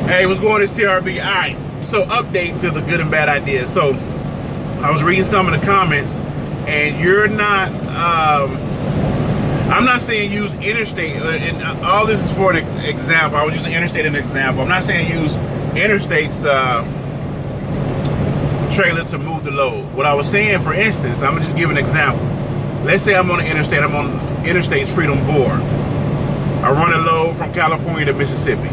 Hey, what's going on? It's TRB. All right, so update to the good and bad ideas. So I was reading some of the comments, and you're not, I'm not saying use interstate, and all this is for an example. I was using interstate as an example. I'm not saying use interstate's trailer to move the load. What I was saying, for instance, I'm gonna just give an example. Let's say I'm on the interstate, I'm on Interstate's Freedom Board. I run a load from California to Mississippi.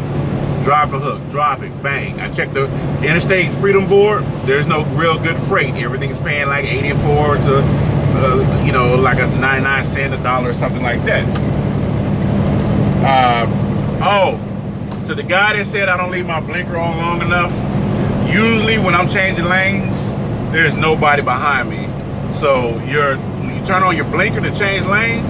Drop a hook, drop it, bang. I check the Interstate Freedom Board. There's no real good freight. Everything's paying like 84 to, you know, like a 99 cent, a dollar, or something like that. Oh, to the guy that said I don't leave my blinker on long enough, usually when I'm changing lanes, there's nobody behind me. So when you turn on your blinker to change lanes,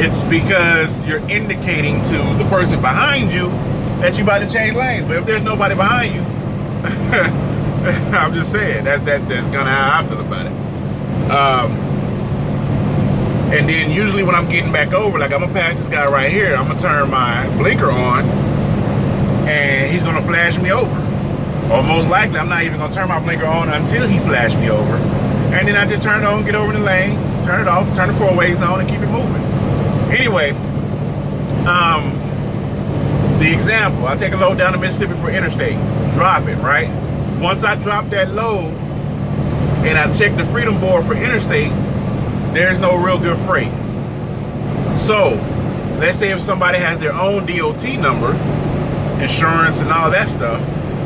it's because you're indicating to the person behind you that you about to change lanes. But if there's nobody behind you, I'm just saying that's kind of how I feel about it. And then usually when I'm getting back over, like I'm gonna pass this guy right here, I'm gonna turn my blinker on, and he's gonna flash me over. Or most likely, I'm not even gonna turn my blinker on until he flashed me over, and then I just turn it on, get over the lane, turn it off, turn the four ways on, and keep it moving. Anyway, the example, I take a load down to Mississippi for interstate, drop it, right? Once I drop that load and I check the Freedom Board for interstate, there's no real good freight. So, let's say if somebody has their own DOT number, insurance and all that stuff,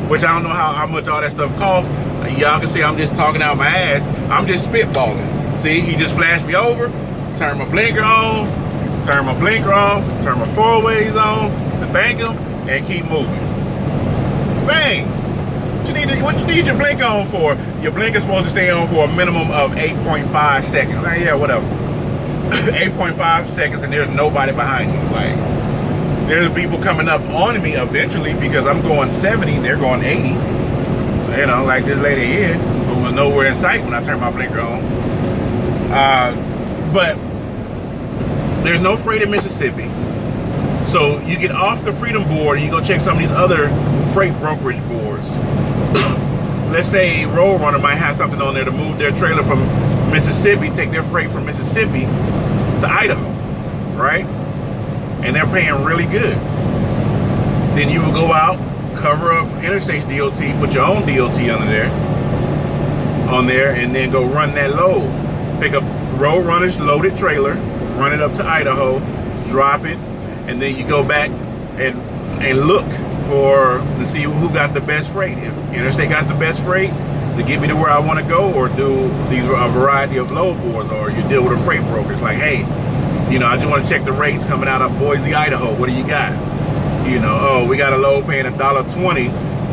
which I don't know how much all that stuff costs. Y'all can see I'm just talking out my ass. I'm just spitballing. See, he just flashed me over, turn my blinker on, turn my blinker off, turn my four ways on, to thank him, and keep moving. Bang! What you need your blinker on for? Your blinker's supposed to stay on for a minimum of 8.5 seconds. Yeah, whatever. 8.5 seconds, and there's nobody behind you. Like, there's people coming up on me eventually because I'm going 70, they're going 80. You know, like this lady here who was nowhere in sight when I turned my blinker on. But there's no freight in Mississippi. So you get off the Freedom Board and you go check some of these other freight brokerage boards. Let's say Roadrunner might have something on there to move their trailer from Mississippi, take their freight from Mississippi to Idaho, right? And they're paying really good. Then you will go out, cover up Interstate's DOT, put your own DOT on there, and then go run that load. Pick up Roadrunner's loaded trailer, run it up to Idaho, drop it, and then you go back and look to see who got the best freight. If Interstate got the best freight to get me to where I want to go, or do a variety of load boards, or you deal with a freight broker. It's like, hey, you know, I just want to check the rates coming out of Boise, Idaho. What do you got? You know, oh, we got a load paying $1.20.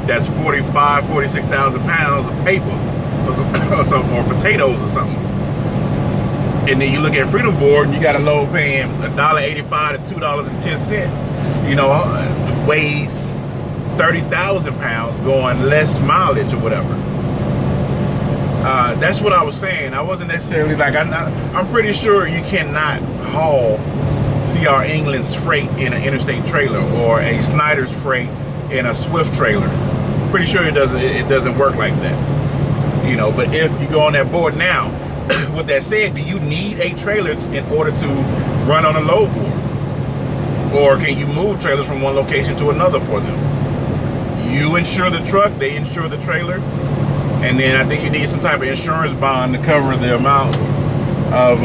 That's 46,000 pounds of paper or something, or potatoes or something. And then you look at Freedom Board, and you got a load paying $1.85 to $2.10. You know, weighs 30,000 pounds, going less mileage or whatever. That's what I was saying. I wasn't necessarily like, I'm pretty sure you cannot haul CR England's freight in an interstate trailer, or a Snyder's freight in a Swift trailer. Pretty sure it doesn't work like that. You know, but if you go on that board now, with that said, do you need a trailer in order to run on a load board? Or can you move trailers from one location to another for them? You insure the truck, they insure the trailer, and then I think you need some type of insurance bond to cover the amount of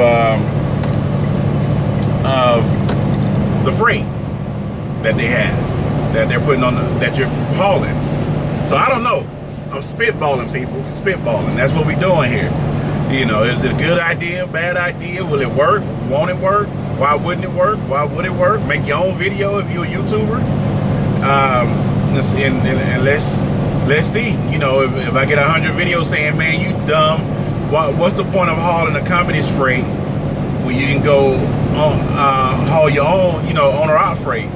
the freight that they have, that they're putting on, that you're hauling. So I don't know. I'm spitballing, people. Spitballing. That's what we're doing here. You know, is it a good idea, bad idea? Will it work? Won't it work? Why wouldn't it work? Why would it work? Make your own video if you're a YouTuber. And let's see. You know, if I get 100 videos saying, man, you dumb, what's the point of hauling a company's freight when you can go haul your own, you know, owner-out freight?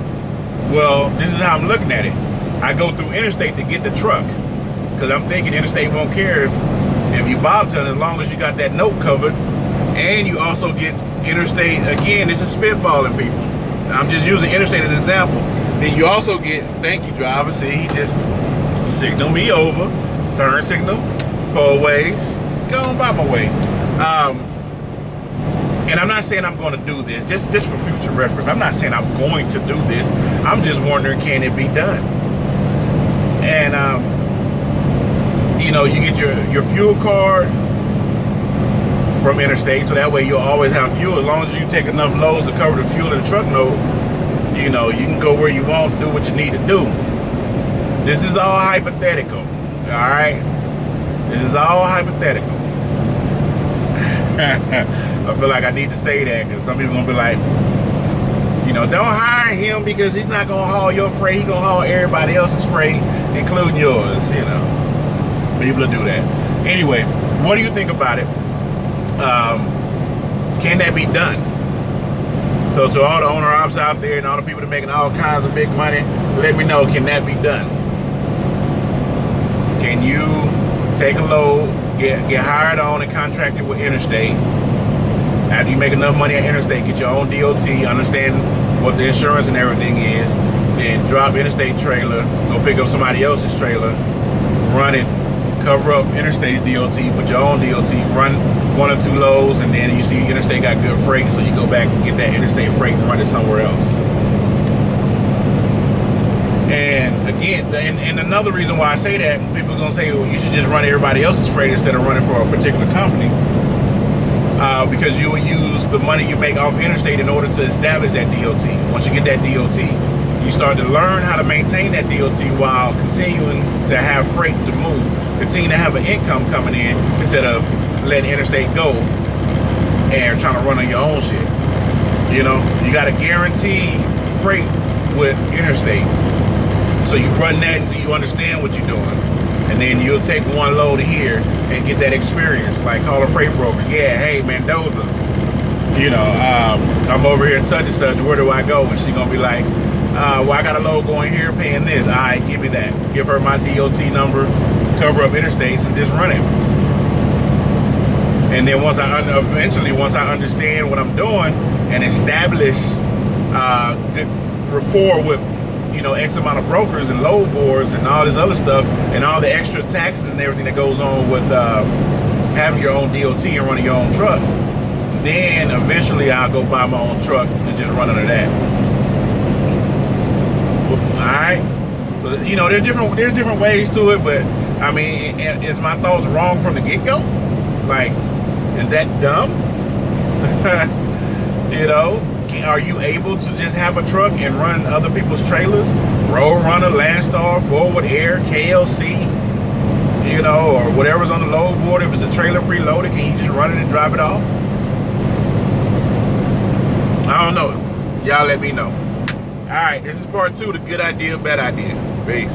Well, this is how I'm looking at it. I go through Interstate to get the truck, because I'm thinking Interstate won't care if you bobtail, as long as you got that note covered, and you also get Interstate. Again, this is spitballing, people. I'm just using Interstate as an example. Then you also get, thank you driver, see, he just signal me over, turn signal, 4 ways, go on by my way. And I'm not saying I'm going to do this, just for future reference. I'm not saying I'm going to do this. I'm just wondering, can it be done? And, you know, you get your fuel card from Interstate, so that way you'll always have fuel. As long as you take enough loads to cover the fuel in the truck load, you know, you can go where you want, do what you need to do. This is all hypothetical, all right? This is all hypothetical. I feel like I need to say that because some people are going to be like, you know, don't hire him because he's not going to haul your freight. He's going to haul everybody else's freight, including yours, you know. People will do that. Anyway, what do you think about it? Can that be done? So to all the owner-ops out there and all the people that are making all kinds of big money, let me know, can that be done? Can you take a load, get hired on and contracted with Interstate? After you make enough money at Interstate, get your own DOT, understand what the insurance and everything is, then drop Interstate trailer, go pick up somebody else's trailer, run it, cover up Interstate's DOT, put your own DOT, run 1 or 2 loads, and then you see Interstate got good freight, so you go back and get that Interstate freight and run it somewhere else. And again, and another reason why I say that, people are going to say, well, you should just run everybody else's freight instead of running for a particular company. Because you will use the money you make off Interstate in order to establish that DOT. Once you get that DOT, you start to learn how to maintain that DOT while continuing to have freight to move. Continue to have an income coming in instead of letting Interstate go and trying to run on your own shit. You know, you got to guarantee freight with Interstate. So you run that until you understand what you're doing. And then you'll take 1 load here and get that experience. Like call a freight broker. Yeah, hey, Mendoza. You know, I'm over here in such and such. Where do I go? And she's going to be like, well, I got a load going here paying this. All right, give me that. Give her my DOT number, cover up Interstates, and just run it. And then eventually, once I understand what I'm doing and establish good rapport with, you know, X amount of brokers and load boards and all this other stuff and all the extra taxes and everything that goes on with having your own DOT and running your own truck, then eventually I'll go buy my own truck and just run under that. All right. So, you know, there's different ways to it, but I mean, is my thoughts wrong from the get-go? Like, is that dumb? You know, are you able to just have a truck and run other people's trailers? Road Runner, Landstar, Forward Air, KLC, you know, or whatever's on the load board. If it's a trailer preloaded, can you just run it and drop it off? I don't know. Y'all let me know. All right, this is part 2, the good idea, bad idea. Peace.